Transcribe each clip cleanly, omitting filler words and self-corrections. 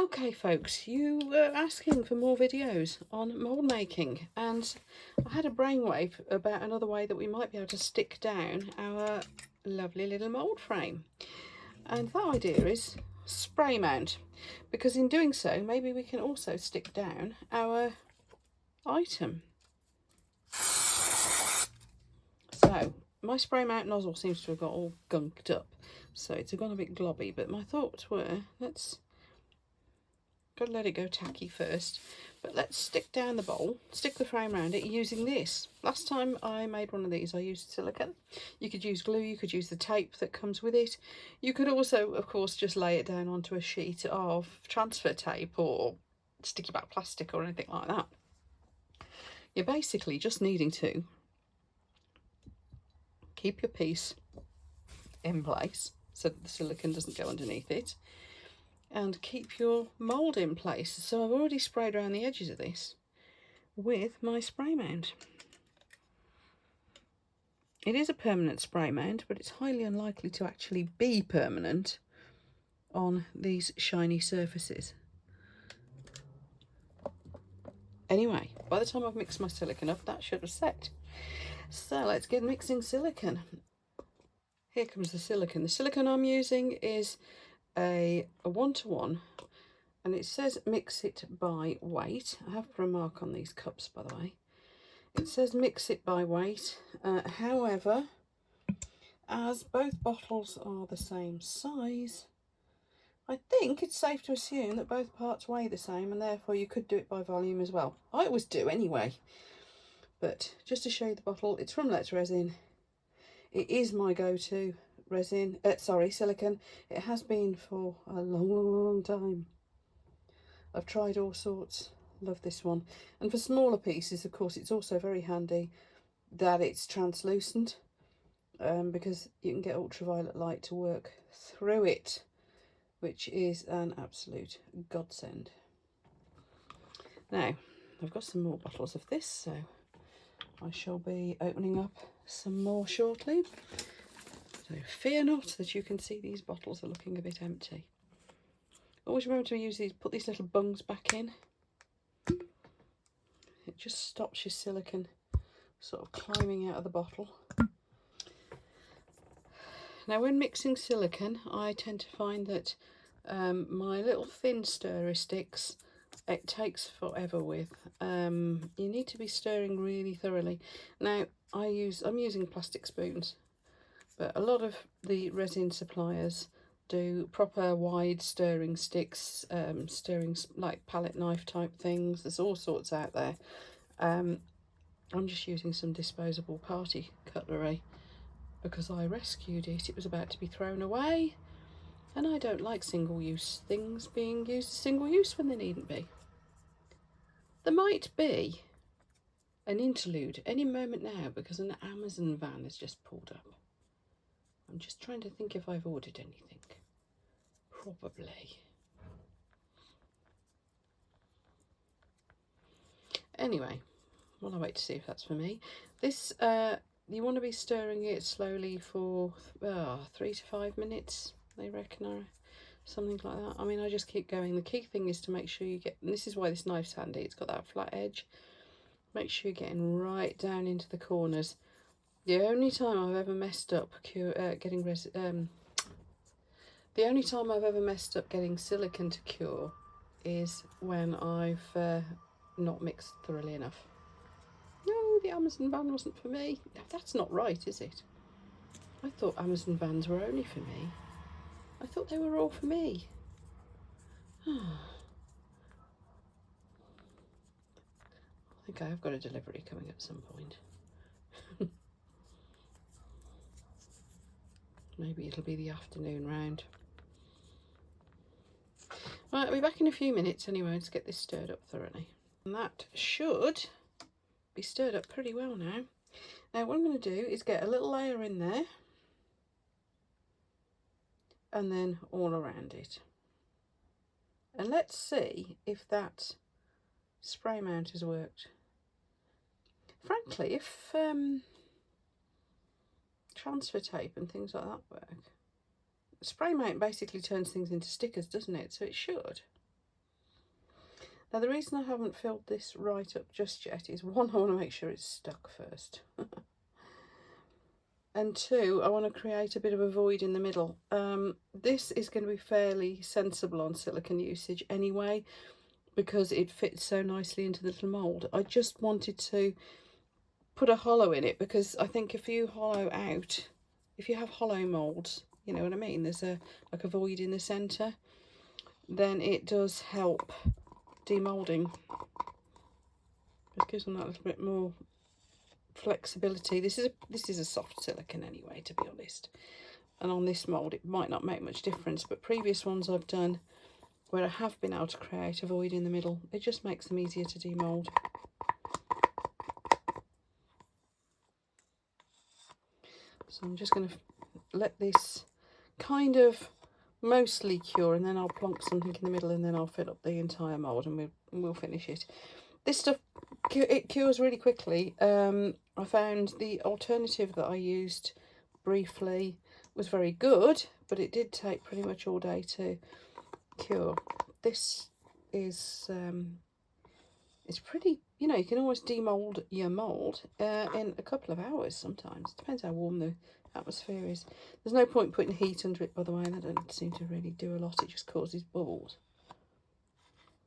Okay folks, you were asking for more videos on mould making, and I had a brainwave about another way that we might be able to stick down our lovely little mould frame. And that idea is spray mount, because in doing so maybe we can also stick down our item. So my spray mount nozzle seems to have got all gunked up, so it's gone a bit globby, but my thoughts were, got to let it go tacky first, but let's stick down the bowl, stick the frame around it using this. Last time I made one of these I used silicone. You could use glue, you could use the tape that comes with it. You could also of course just lay it down onto a sheet of transfer tape or sticky back plastic or anything like that. You're basically just needing to keep your piece in place so that the silicone doesn't go underneath it, and keep your mould in place. So I've already sprayed around the edges of this with my spray mount. It is a permanent spray mount, but it's highly unlikely to actually be permanent on these shiny surfaces. Anyway, by the time I've mixed my silicone up, that should have set. So let's get mixing silicone. Here comes the silicone. The silicone I'm using is a 1-to-1, and it says mix it by weight. I have put a mark on these cups, by the way. It says mix it by weight. However, as both bottles are the same size, I think it's safe to assume that both parts weigh the same, and therefore you could do it by volume as well. I always do anyway. But just to show you the bottle, it's from Let's Resin. It is my go-to resin, silicone. It has been for a long time. I've tried all sorts, love this one. And for smaller pieces, of course, it's also very handy that it's translucent, because you can get ultraviolet light to work through it, which is an absolute godsend. Now, I've got some more bottles of this, so I shall be opening up some more shortly. So fear not that you can see these bottles are looking a bit empty. Always remember to use these, put these little bungs back in. It just stops your silicone sort of climbing out of the bottle. Now when mixing silicone, I tend to find that my little thin stirrer sticks, it takes forever with. You need to be stirring really thoroughly. Now I'm using plastic spoons, but a lot of the resin suppliers do proper wide stirring sticks, stirring like palette knife type things. There's all sorts out there. I'm just using some disposable party cutlery because I rescued it. It was about to be thrown away, and I don't like single-use things being used as single-use when they needn't be. There might be an interlude any moment now because an Amazon van has just pulled up. I'm just trying to think if I've ordered anything. Probably. Anyway, while I wait to see if that's for me, this you want to be stirring it slowly for 3 to 5 minutes, they reckon, or something like that. I mean, I just keep going. The key thing is to make sure you get, and this is why this knife's handy, it's got that flat edge. Make sure you're getting right down into the corners. The only time I've ever messed up getting silicone to cure is when I've not mixed thoroughly enough. No, the Amazon van wasn't for me. That's not right, is it? I thought Amazon vans were only for me. I thought they were all for me. I think I have got a delivery coming at some point. Maybe it'll be the afternoon round. Right, I'll be back in a few minutes anyway. Let's get this stirred up thoroughly. And that should be stirred up pretty well now. Now what I'm going to do is get a little layer in there and then all around it. And let's see if that spray mount has worked. Frankly, if transfer tape and things like that work, the spray mount basically turns things into stickers, doesn't it? So it should. Now the reason I haven't filled this right up just yet is one, I want to make sure it's stuck first. And two, I want to create a bit of a void in the middle. This is going to be fairly sensible on silicone usage anyway, because it fits so nicely into the little mould. I just wanted to put a hollow in it, because I think if you hollow out, if you have hollow moulds, you know what I mean, there's like a void in the centre, then it does help demolding. It gives them that little bit more flexibility. This is a soft silicone anyway, to be honest, and on this mould it might not make much difference, but previous ones I've done where I have been able to create a void in the middle, it just makes them easier to demold. So I'm just going to let this kind of mostly cure, and then I'll plonk something in the middle, and then I'll fill up the entire mould, and we'll finish it. This stuff, it cures really quickly. I found the alternative that I used briefly was very good, but it did take pretty much all day to cure. This is it's pretty, you know, you can almost demold your mould in a couple of hours sometimes. Depends how warm the atmosphere is. There's no point putting heat under it, by the way, and that doesn't seem to really do a lot. It just causes bubbles,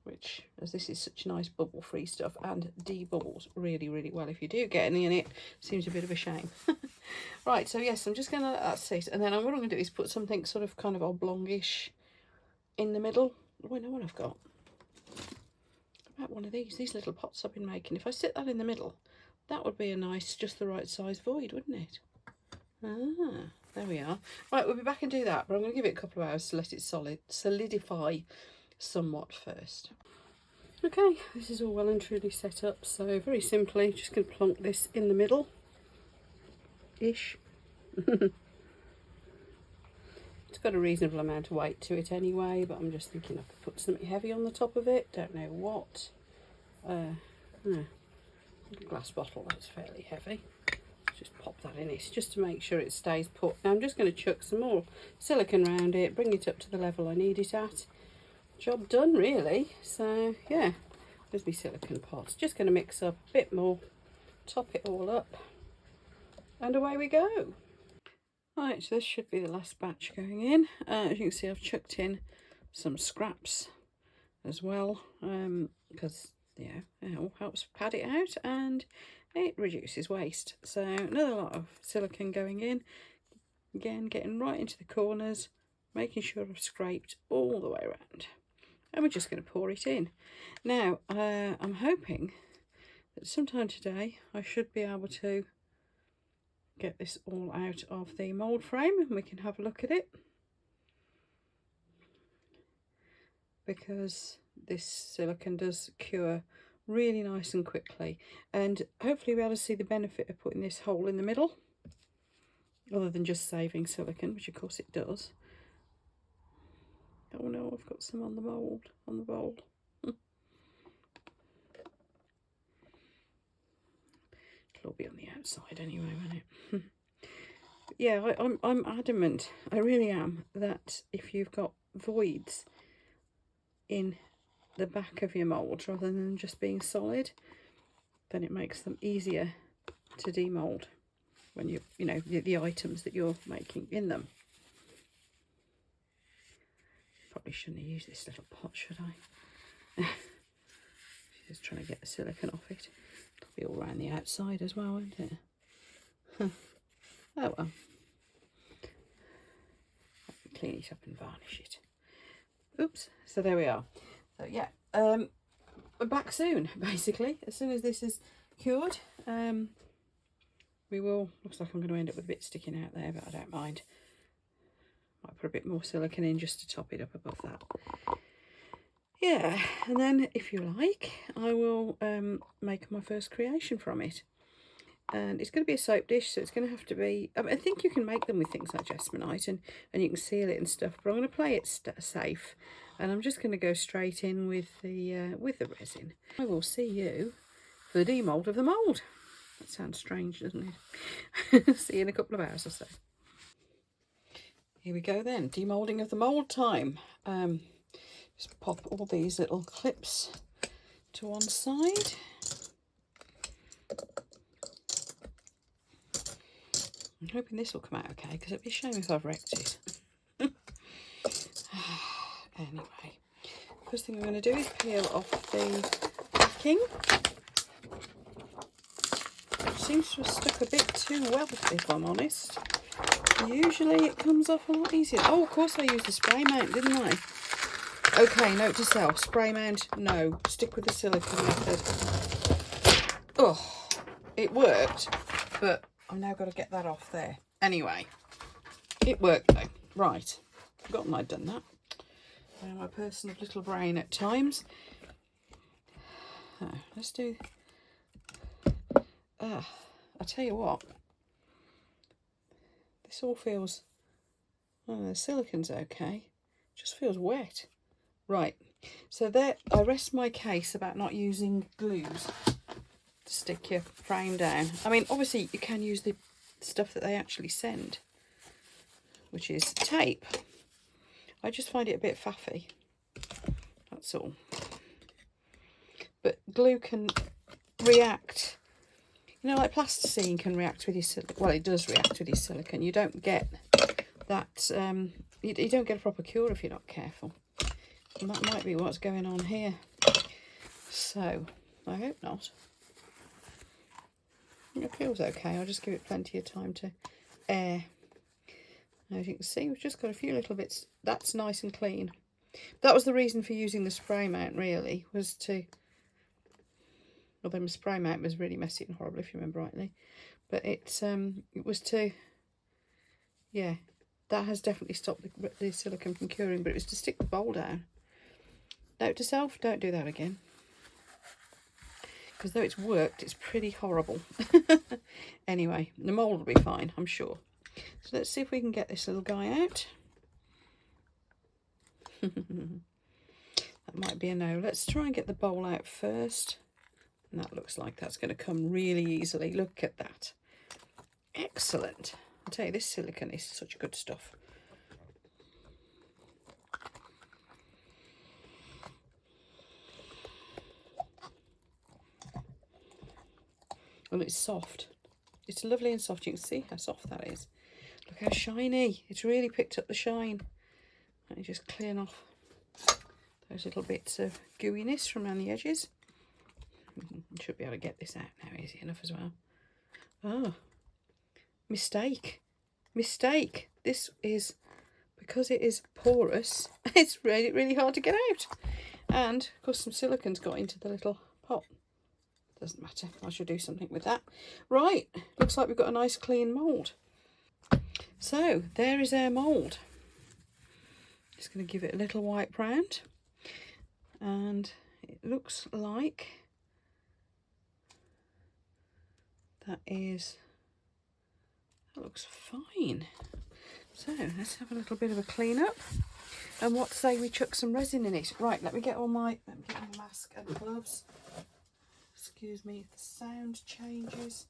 which, as this is such nice bubble free stuff and debubbles really, really well, if you do get any in it, seems a bit of a shame. Right, so yes, I'm just going to let that sit, and then what I'm going to do is put something sort of kind of oblongish in the middle. Oh, I know what I've got. About one of these little pots I've been making. If I sit that in the middle, that would be a nice, just the right size void, wouldn't it? Ah, there we are. Right, we'll be back and do that, but I'm going to give it a couple of hours to let it solidify somewhat first. Okay, this is all well and truly set up, so very simply just going to plonk this in the middle ish. It's got a reasonable amount of weight to it anyway, but I'm just thinking I could put something heavy on the top of it. Don't know what. Glass bottle, that's fairly heavy. Just pop that in it just to make sure it stays put. Now I'm just going to chuck some more silicone around it, bring it up to the level I need it at. Job done, really. So yeah, there's my silicone pot. Just going to mix up a bit more, top it all up, and away we go. Right, so this should be the last batch going in. As you can see, I've chucked in some scraps as well, because yeah, it all helps pad it out and it reduces waste. So another lot of silicone going in, again getting right into the corners, making sure I've scraped all the way around, and we're just going to pour it in. Now I'm hoping that sometime today I should be able to get this all out of the mould frame and we can have a look at it, because this silicone does cure really nice and quickly, and hopefully we'll be able to see the benefit of putting this hole in the middle other than just saving silicone, which of course it does. Oh no, I've got some on the mould, on the bowl. It'll be on the outside anyway, won't it? Yeah, I'm adamant, I really am, that if you've got voids in the back of your mould rather than just being solid, then it makes them easier to demold when you know the items that you're making in them. Probably shouldn't have used this little pot, should I? Just trying to get the silicone off it. It'll be all around the outside as well, won't it? Oh well. Clean it up and varnish it. Oops. So there we are. So yeah, we're back soon, basically. As soon as this is cured, we will. Looks like I'm going to end up with a bit sticking out there, but I don't mind. Might put a bit more silicone in just to top it up above that. Yeah, and then if you like, I will make my first creation from it. And it's going to be a soap dish, so it's going to have to be, I think you can make them with things like jasmonite and you can seal it and stuff, but I'm going to play it safe, and I'm just going to go straight in with the resin. I will see you for the demold of the mould. That sounds strange, doesn't it? See you in a couple of hours or so. Here we go then, demolding of the mould time. Just pop all these little clips to one side. I'm hoping this will come out okay, because it'd be a shame if I've wrecked it. Anyway, first thing I'm going to do is peel off the backing. It seems to have stuck a bit too well, if I'm honest. Usually it comes off a lot easier. Oh, of course I used the spray mount, didn't I? Okay, note to self, spray mount, no. Stick with the silicone method. Oh, it worked, but I've now got to get that off there. Anyway, it worked though. Right, forgotten I'd done that. I'm a person of little brain at times. Let's do... I tell you what. This all feels... Oh, the silicone's okay. Just feels wet. Right, so there I rest my case about not using glues to stick your frame down. I mean, obviously you can use the stuff that they actually send, which is tape. I just find it a bit faffy, that's all. But glue can react, you know, like plasticine can react with your silicone. Well, it does react with your silicone. You don't get that, you don't get a proper cure if you're not careful. And that might be what's going on here. So, I hope not. It feels okay. I'll just give it plenty of time to air. As you can see, we've just got a few little bits. That's nice and clean. That was the reason for using the spray mount, really, was to... Well, the spray mount was really messy and horrible, if you remember rightly. But it was to... Yeah, that has definitely stopped the silicone from curing, but it was to stick the bowl down. Note to self, don't do that again. Because though it's worked, it's pretty horrible. Anyway, the mould will be fine, I'm sure. So let's see if we can get this little guy out. That might be a no. Let's try and get the bowl out first. And that looks like that's going to come really easily. Look at that. Excellent. I'll tell you, this silicone is such good stuff. Well, it's soft. It's lovely and soft. You can see how soft that is. Look how shiny. It's really picked up the shine. Let me just clean off those little bits of gooiness from around the edges. Should be able to get this out now easy enough as well. Oh, mistake. Mistake. This is, because it is porous, it's really, really hard to get out. And, of course, some silicone's got into the little pot. Doesn't matter. I should do something with that. Right. Looks like we've got a nice clean mould. So, there is our mould. Just going to give it a little wipe round. And it looks like that looks fine. So, let's have a little bit of a clean up. And what say we chuck some resin in it? Right, let me get my mask and gloves. Excuse me if the sound changes.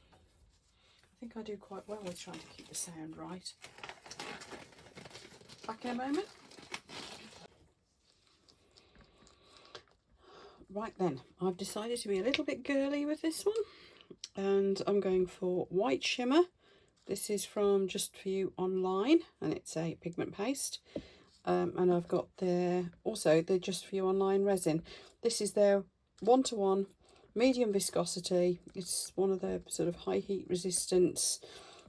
I think I do quite well with trying to keep the sound right. Back in a moment. Right then, I've decided to be a little bit girly with this one. And I'm going for white shimmer. This is from Just For You Online, and it's a pigment paste. And I've got also the Just For You Online resin. This is their 1-to-1 medium viscosity. It's one of the sort of high heat resistance,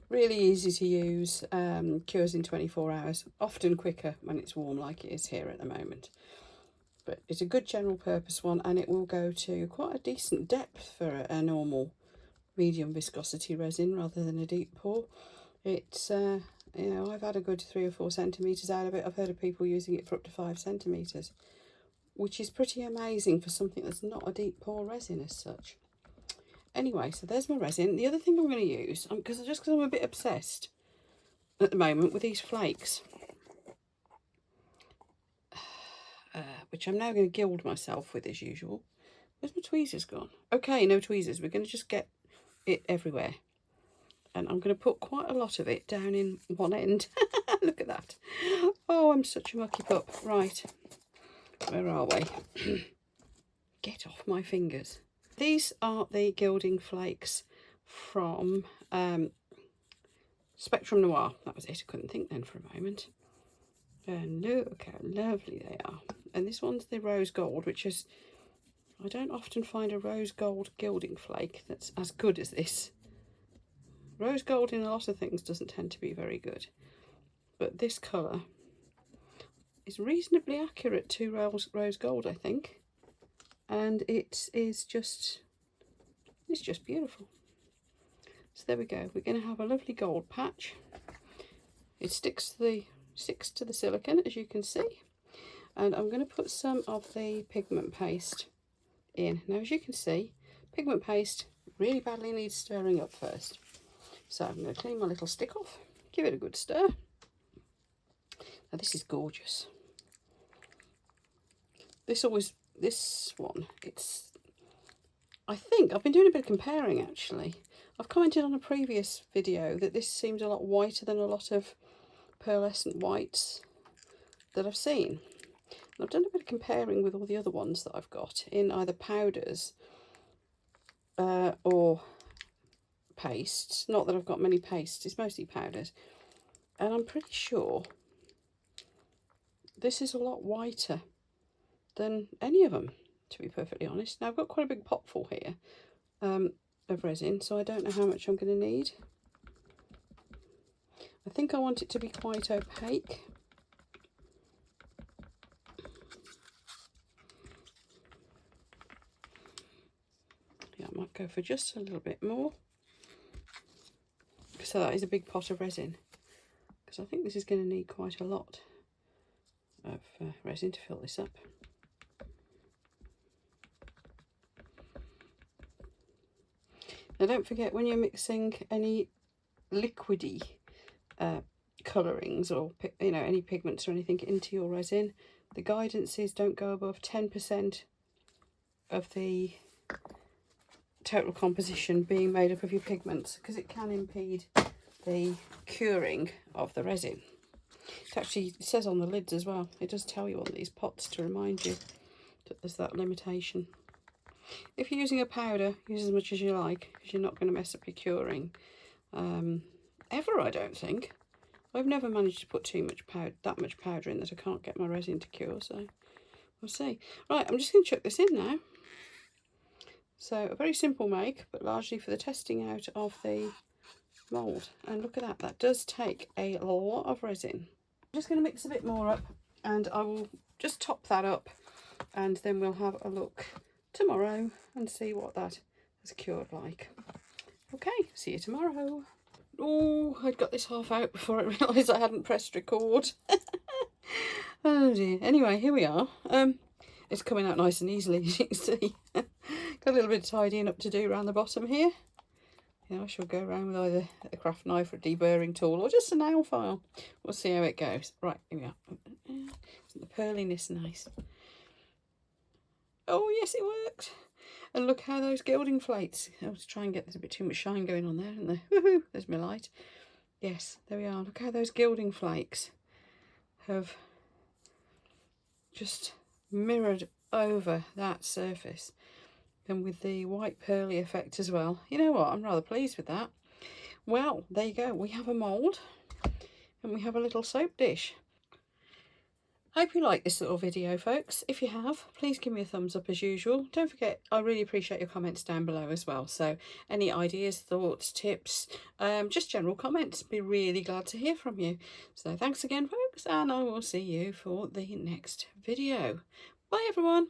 really easy to use, cures in 24 hours, often quicker when it's warm like it is here at the moment. But it's a good general purpose one, and it will go to quite a decent depth for a normal medium viscosity resin rather than a deep pour. It's you know, I've had a good 3 or 4 centimetres out of it. I've heard of people using it for up to 5 centimetres, which is pretty amazing for something that's not a deep pour resin as such. Anyway, so there's my resin. The other thing I'm going to use, because I'm a bit obsessed at the moment with these flakes, which I'm now going to gild myself with as usual. Where's my tweezers gone? Okay, no tweezers. We're going to just get it everywhere. And I'm going to put quite a lot of it down in one end. Look at that. Oh, I'm such a mucky pup. Right. Where are we? get off my fingers. These are the gilding flakes from Spectrum Noir. That was it. I couldn't think then for a moment. And look how lovely they are. And this one's the rose gold, which is, I don't often find a rose gold gilding flake that's as good as this. Rose gold in a lot of things doesn't tend to be very good, but this colour is reasonably accurate to rose gold, I think, and it's just beautiful. So there we go. We're going to have a lovely gold patch. It sticks to the silicone, as you can see, and I'm going to put some of the pigment paste in. Now, as you can see, pigment paste really badly needs stirring up first. So I'm going to clean my little stick off, give it a good stir. Now this is gorgeous. This one, I think I've been doing a bit of comparing actually. I've commented on a previous video that this seemed a lot whiter than a lot of pearlescent whites that I've seen. And I've done a bit of comparing with all the other ones that I've got in either powders or pastes. Not that I've got many pastes, it's mostly powders, and I'm pretty sure this is a lot whiter than any of them, to be perfectly honest. Now I've got quite a big pot full here of resin, so I don't know how much I'm going to need. I think I want it to be quite opaque. Yeah, I might go for just a little bit more. So that is a big pot of resin, because I think this is going to need quite a lot of resin to fill this up. Now don't forget, when you're mixing any liquidy colourings or any pigments or anything into your resin, the guidance is don't go above 10% of the total composition being made up of your pigments, because it can impede the curing of the resin. It actually says on the lids as well, it does tell you on these pots to remind you that there's that limitation. If you're using a powder, use as much as you like, because you're not going to mess up your curing ever, I don't think. I've never managed to put that much powder in that I can't get my resin to cure, so we'll see. Right, I'm just going to chuck this in now. So a very simple make, but largely for the testing out of the mould. And look at that, that does take a lot of resin. I'm just going to mix a bit more up, and I will just top that up, and then we'll have a look tomorrow and see what that has cured like. Okay, see you tomorrow. Oh, I'd got this half out before I realised I hadn't pressed record. Oh dear. Anyway, here we are. It's coming out nice and easily, as you can see. Got a little bit of tidying up to do around the bottom here. Yeah, I shall go around with either a craft knife or a deburring tool or just a nail file. We'll see how it goes. Right, here we are. Isn't the pearliness nice? Oh yes, it worked. And look how those gilding flakes. I was trying to get, there's a bit too much shine going on there, isn't there? Woohoo! There's my light. Yes, there we are. Look how those gilding flakes have just mirrored over that surface, and with the white pearly effect as well. You know what, I'm rather pleased with that. Well, there you go, we have a mould and we have a little soap dish. Hope you like this little video, folks. If you have, please give me a thumbs up as usual. Don't forget, I really appreciate your comments down below as well. So any ideas, thoughts, tips, just general comments, be really glad to hear from you. So thanks again, folks, and I will see you for the next video. Bye everyone.